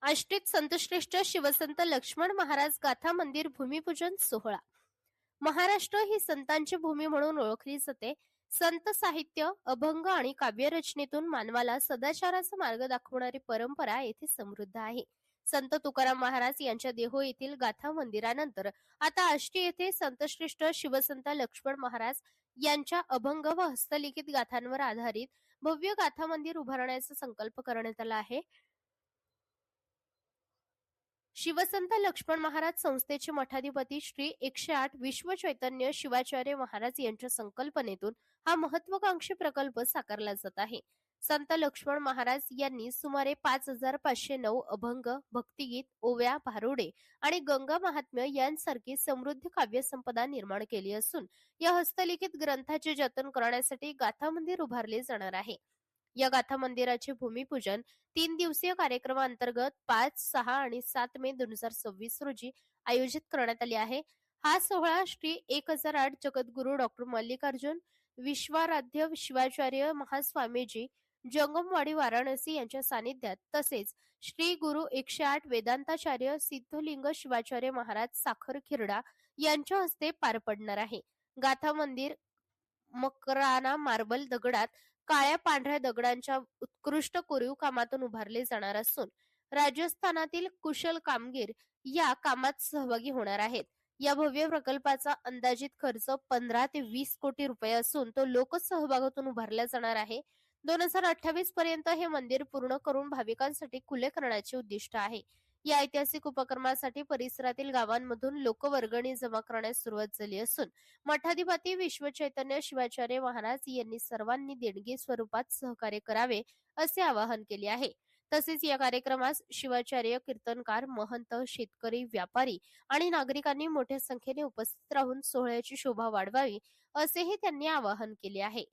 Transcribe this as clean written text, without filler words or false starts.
आष्टीत संतश्रेष्ठ शिवसंत लक्ष्मण महाराज गाथा मंदिर भूमिपूजन सोहळा. महाराष्ट्र ही संतांची भूमी म्हणून ओळखली जाते. संत साहित्य, अभंग आणि काव्यरचनेतून मानवाला सदाचाराचा मार्ग दाखवणारी परंपरा येथे समृद्ध आहे. संत तुकाराम महाराज यांच्या देहो येथील गाथा मंदिरानंतर आता आष्टी येथे संतश्रेष्ठ शिवसंत लक्ष्मण महाराज यांच्या अभंग व हस्तलिखित गाथांवर आधारित भव्य गाथा मंदिर उभारण्याचा संकल्प करण्यात आला आहे. शिवसंत लक्ष्मण महाराज संस्थेचे मठाधिपती श्री 108 विश्व चैतन्य शिवाचार्य महाराज यांच्या संकल्पनेतून हा महत्वाकांक्षी प्रकल्प साकारला जात आहे. संत लक्ष्मण महाराज यांनी सुमारे 5509 अभंग, भक्तिगीत, ओव्या, भारुडे आणि गंगा महात्म्य यांसारखी समृद्ध काव्यसंपदा निर्माण केली असून या हस्तलिखित ग्रंथाचे जतन करण्यासाठी गाथा मंदिर उभारले जाणार आहे. या गाथा मंदिराचे भूमिपूजन 3 दिवसीय कार्यक्रमांतर्गत 5, 6 आणि 7 मे 2026 रोजी आयोजित करण्यात आले आहे. हा सोहळा श्री 1008 जगद्गुरू डॉक्टर मल्लिकार्जुन विश्वाराध्य शिवाचार्य महास्वामीजी जंगमवाडी वाराणसी यांच्या सानिध्यात तसेच श्री गुरु 108 वेदांताचार्य सिद्धलिंग शिवाचार्य महाराज साखर खिरडा यांच्या हस्ते पार पडणार आहे. गाथा मंदिर मकराना मार्बल दगडात काळ्या पांढऱ्या दगडांच्या उत्कृष्ट कोरीव कामातून उभारले जाणार असून राजस्थानातील कुशल कामगीर या कामात सहभागी होणार आहेत. या भव्य प्रकल्पाचा अंदाजित खर्च 15 ते 20 कोटी रुपये असून तो लोकसहभागातून उभारला जाणार आहे. 2028 पर्यंत हे मंदिर पूर्ण करून भाविकांसाठी खुले करण्याचे उद्दिष्ट आहे. या ऐतिहासिक उपक्रमासाठी परिसरातील गावांमधून लोकवर्गणी जमा करण्यास सुरुवात झाली असून मठाधिपती विश्वचैतन्य शिवाचार्य महाराज यांनी सर्वांनी देणगी स्वरूपात सहकार्य करावे असे आवाहन केले आहे. तसेच या कार्यक्रमास शिवाचार्य, कीर्तनकार, महंत, शेतकरी, व्यापारी आणि नागरिकांनी मोठ्या संख्येने उपस्थित राहून सोहळ्याची शोभा वाढवावी असेही त्यांनी आवाहन केले आहे.